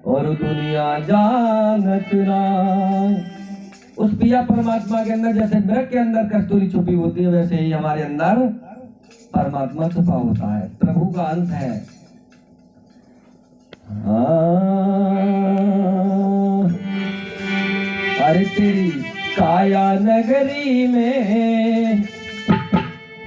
और दुनिया जानत राय। उस पिया परमात्मा के अंदर जैसे मृग के अंदर कस्तूरी छुपी होती है, वैसे ही हमारे अंदर परमात्मा छुपा होता है, प्रभु का अंश है। अरे तेरी काया नगरी में,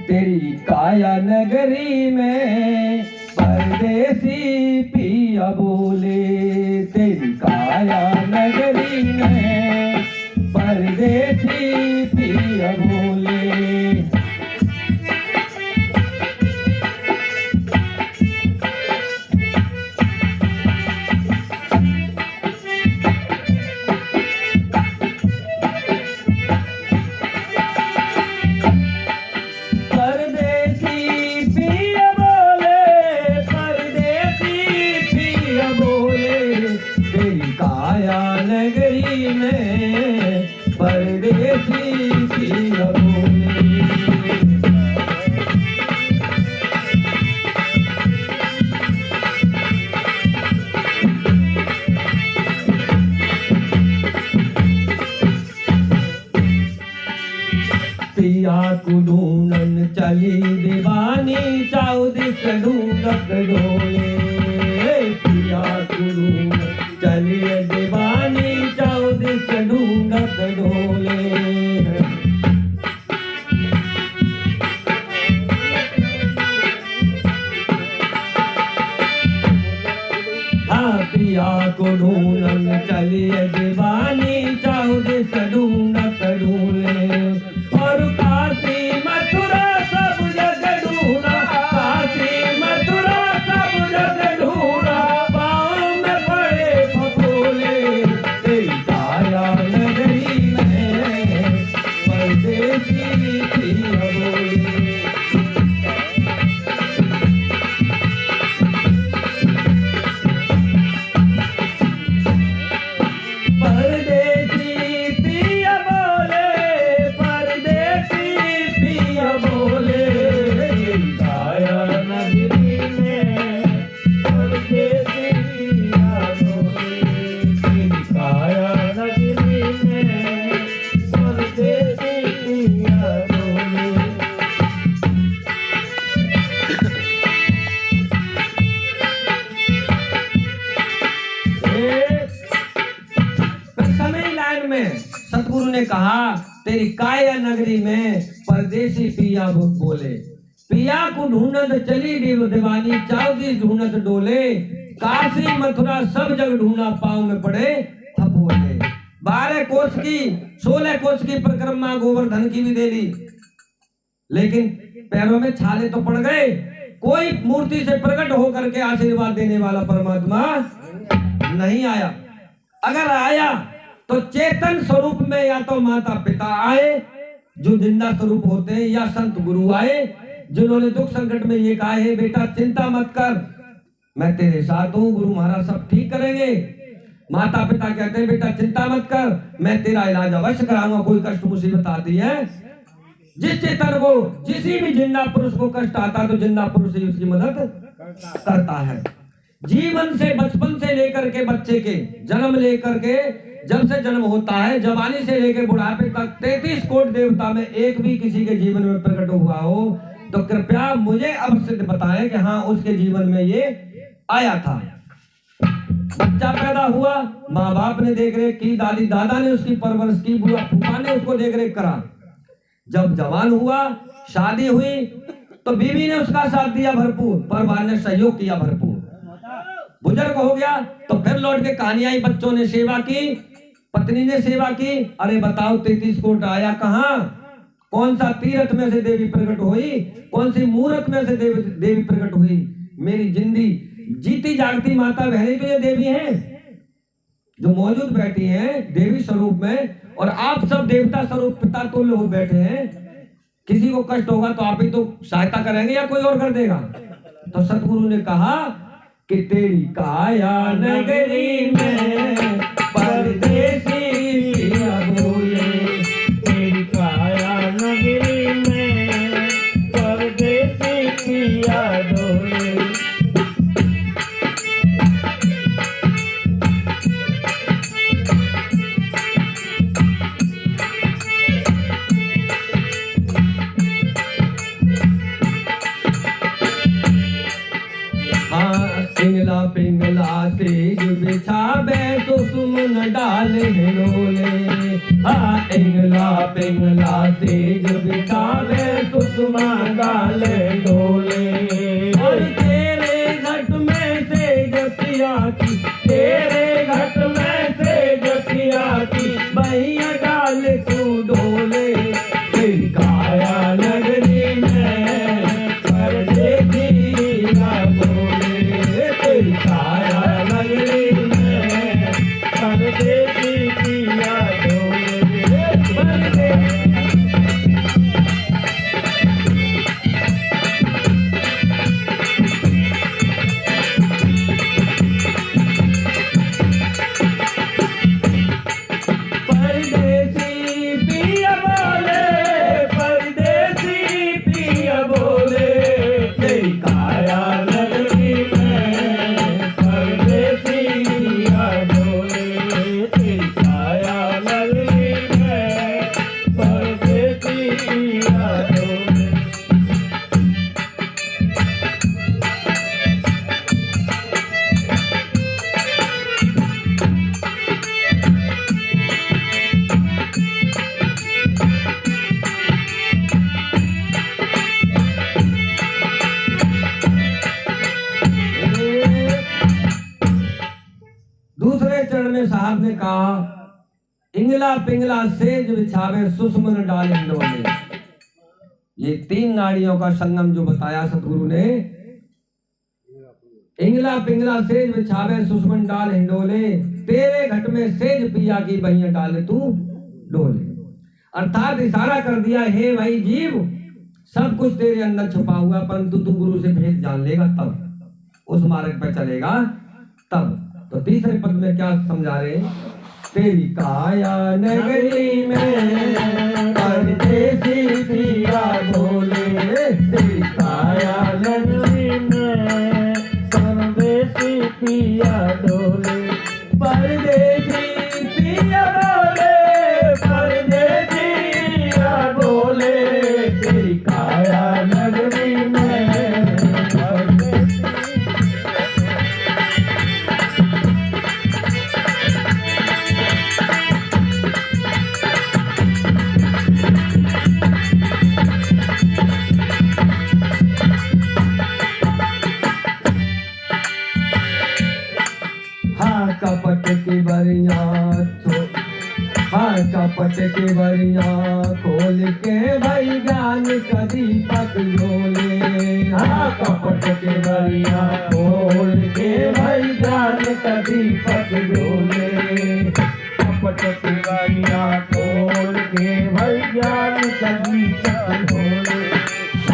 तेरी काया नगरी में परदेसी पिया बोले, तेरी काया नगरी में परदेसी पिया बोले। नगरी में परदेसी पिया बोले। पिया को ढूंढन चली दीवानी, चाउ दिस ढूंढत डोले। पिया को ढूंढन चली दीवानी, चाउ दिस ढूंढत डोले। हाँ पिया को ढूंढन चली दीवानी, चाउ दिस ढूंढत डोले। और काशी मथुरा सब जग ढूंढा, काशी मथुरा सब जग ढूंढा, पाँव में पड़े फफोले। तेरी काया नगरी में परदेसी पिया बोले। सतगुरु ने कहा तेरी काया नगरी में परदेसी पिया बोले। पिया को ढूंढत चली दीवानी, चाउदी ढूंढत डोले। काशी मथुरा सब जग ढूंढा, पाँव में पड़े फफोले। 12 कोस की 16 कोस की परिक्रमा गोवर्धन की भी दे ली, लेकिन पैरों में छाले तो पड़ गए। कोई मूर्ति से प्रकट होकर के आशीर्वाद देने वाला परमात्मा नहीं आया। अगर आया तो चेतन स्वरूप में या तो माता पिता आए जो जिंदा स्वरूप होते हैं, या संत गुरु आए जिन्होंने दुख संकट में ये कहा है बेटा चिंता मत कर, मैं तेरे साथ हूँ, गुरु महाराज सब ठीक करेंगे। माता पिता कहते हैं बेटा चिंता मत कर, मैं तेरा इलाज अवश्य कराऊंगा, कोई कष्ट मुसीबत आती है। जिस चेतन को, किसी भी जिंदा पुरुष को कष्ट आता है तो जिंदा पुरुष ही उसकी मदद करता है। जीवन से, बचपन से लेकर के बच्चे के जन्म लेकर के, जब से जन्म होता है, जवानी से लेकर बुढ़ापे तक 33 कोटि देवता में एक भी किसी के जीवन में प्रकट हुआ हो तो कृपया मुझे अवश्य बताएं कि हाँ उसके जीवन में ये आया था। बच्चा पैदा हुआ, माँ बाप ने देख रेख की, दादी दादा ने उसकी परवरिश की, बुआ फूफा ने उसको देख रेख करा। जब जवान हुआ, शादी हुई तो बीवी ने उसका साथ दिया भरपूर, परिवार ने सहयोग किया भरपूर। बुजुर्ग हो गया तो फिर लौट के कहानी आई, बच्चों ने सेवा की, पत्नी ने सेवा की। अरे बताओ 33 कोट आया कहाँ? कौन सा तीर्थ में से देवी प्रकट हुई, कौन सी मूर्त में से देवी प्रकट हुई? मेरी जिंदी जीती जागती माता बहनें तो ये देवी हैं जो मौजूद बैठी हैं देवी स्वरूप में, और आप सब देवता स्वरूप पिता तुल्य हो बैठे हैं। किसी को कष्ट होगा तो आप ही तो सहायता करेंगे या कोई और कर देगा? तो सतगुरु ने कहा कि तेरी काया नगरी में परदेसी पिया बोले, तेरी काया नगरी में परदेसी पिया बोले। सेज बिछावे सुषुमन डाले हिंडोले। हाँ इंगला पिंगला सेज बिछावे सुषुमन डाले हिंडोले। और तेरे घट में सेज पिया की, तेरे घट में सेज पिया की, बैया डाल तू डोले। तेरी काया नगरी में परदेसी ना बोले। तेरी काया नगरी में परदेसी पिया डोले। परदेसी पिया बोले, परदेसी पिया बोले। तेरी काया नगरी में परदेसी पिया डोले। तेरी काया नगरी में परदेसी पिया डोले। दूसरे चरण में साहब ने कहा, इंगला पिंगला सेज बिछावे सुषुमन डाले हिंडोले। ये तीन नाड़ियों का संगम जो बताया सतगुरु ने, इंगला पिंगला सेज बिछावे सुषुमन डाल हिंडोले। तेरे घट में सेज पिया की, बहिया डाले तू डोले। अर्थात इशारा कर दिया, हे भाई जीव, सब कुछ तेरे अंदर छुपा हुआ, परंतु तू गुरु से भेद जान लेगा तब, उस मार्ग पर चलेगा तब। तो तीसरे पद में क्या समझा रहे? तेरी काया नगरी में परदेसी पिया बोले। तेरी काया नगरी में परदेसी पिया डोले। परदेसी पिया बोले, परदेसी पिया बोले। तेरी काया नगरी में कपट की बरिया कपट की बरिया खोल के भाई ज्ञान का दीपक डोले। हाँ कपट की बरिया खोल के भाई ज्ञान का दीपक डोले। कपट की बरिया खोल के भाई ज्ञान का दीपक डोले।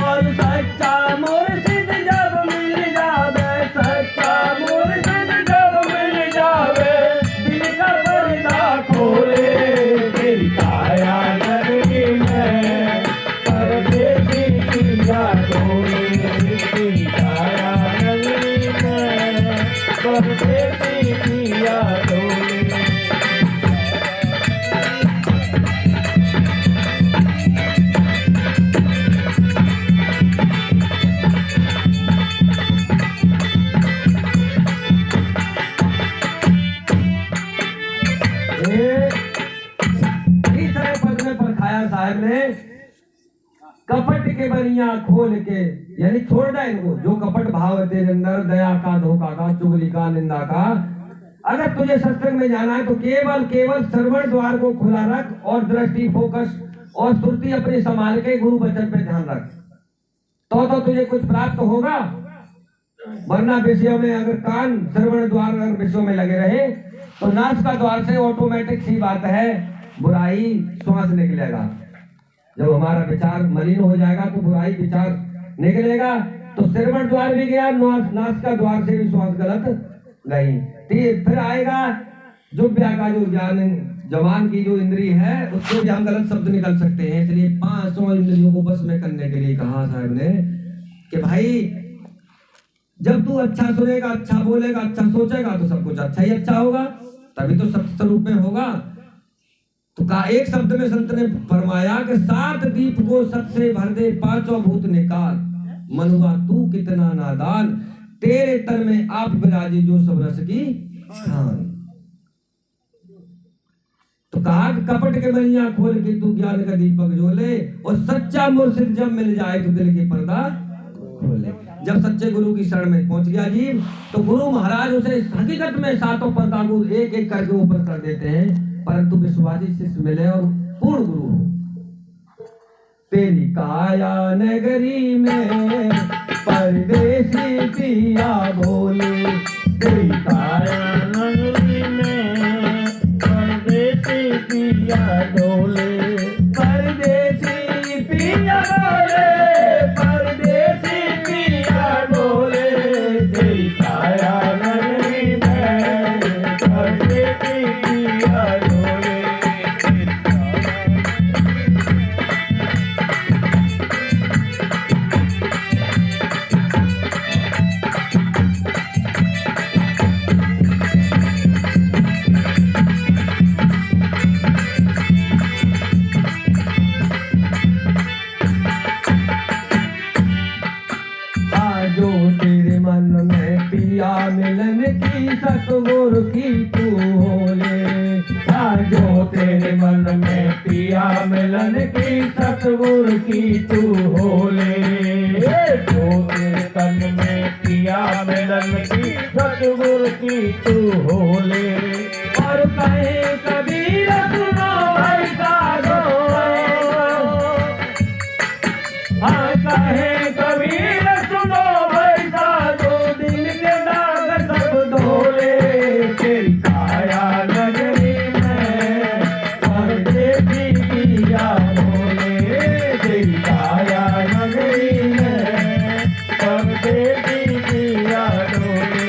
और सच्चा मुर्शिद जब मिल जावे, सच्चा मुर्शिद जब मिल जावे, दिल का पर्दा खोले। तेरी काया नगरी में परदेसी पिया डोले। तेरी काया नगरी में परदेसी पिया डोले। तीसरे पद में परखाया साहब ने, कपट के बनिया खोल के, यानी छोड़ दे इनको जो कपट भाव है तेरे अंदर, दया का, धोखा का, चुगली का, निंदा का। अगर तुझे सत्संग में जाना है तो केवल केवल श्रवण द्वार को खुला रख और दृष्टि, फोकस और सुरती अपनी संभाल के गुरु वचन पे ध्यान रख, तो तुझे कुछ प्राप्त होगा। वरना विषयों में अगर कान, श्रवण द्वार अगर विषयों में लगे रहे तो नाक का द्वार से ऑटोमेटिक सी बात है बुराई श्वास निकलेगा। जब हमारा विचार मलिन हो जाएगा तो बुराई विचार निकलेगा। तो श्रवण द्वार भी गया, नाक का द्वार से भी श्वास गलत गई। फिर आएगा जुब्या का जो ज्ञान, जवान की जो इंद्री है, उससे भी हम गलत शब्द निकल सकते हैं। इसलिए 500 इंद्रियों को बस में करने के लिए कहा साहब ने कि भाई जब तू अच्छा सुनेगा, अच्छा बोलेगा, अच्छा सोचेगा तो सब कुछ अच्छा ही अच्छा होगा, तभी तो सत्य स्वरूप में होगा। तो का एक शब्द में संत ने फरमाया कि 7 दीप को सत से भर दे, 5 भूत निकाल, मनुआ तू कितना नादान। तेरे तन में आप विराजे जो सब रस की खान। तो कहा कि कपट के बनिया खोल के तू ज्ञान का दीपक जोले, और सच्चा मुर्शिद जब मिल जाए तो दिल के पर्दा खोले। जब सच्चे गुरु की शरण में पहुंच गया जी, तो गुरु महाराज उसे हकीकत में सातों पर्दा को एक एक करके ऊपर कर देते हैं, परंतु विश्वासी शिष्य मिले और पूर्ण गुरु हो। तेरी काया नगरी में परदेसी पिया बोले, तेरी काया नगरी में परदेसी पिया डोले, परदेसी पिया बोले, परदेसी पिया बोले, तेरी काया नगरी में परदेसी पिया डोले। जो तेरे मन में पिया मिलन की सतगुरु की तू होले, जो तेरे मन में पिया मिलन की सतगुरु की तू होले, जो तेरे तन में पिया मिलन की सतगुरु की तू होले। और कहे कबीर सुनो भाई साधो, हाँ कहे कबीर सुनो भाई साधो, दिल के दाग सब धोले, तेरी काया नगरी में परदेसी पिया बोले, तेरी काया नगरी में परदेसी पिया डोले।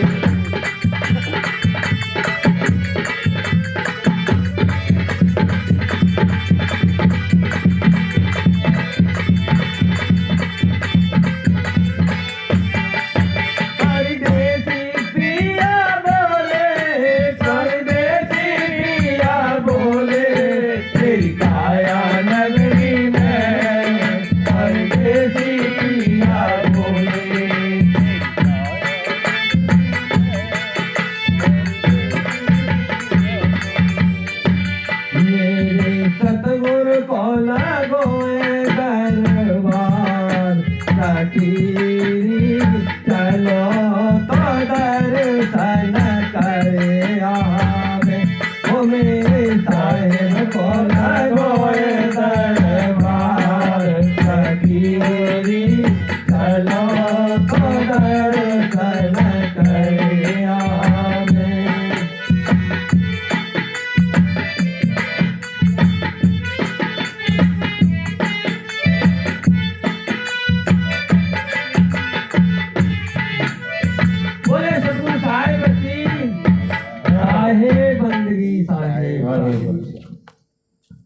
सतगुरु को लगोए दरबार, सखी चलो तो दर्शन करे आवे, ओ मेरे साहेब को लगोए दरबार, सखी चलो तो दर्शन करे आवे। बोले सतगुरु साहेब की राहे बंदगी साहेब।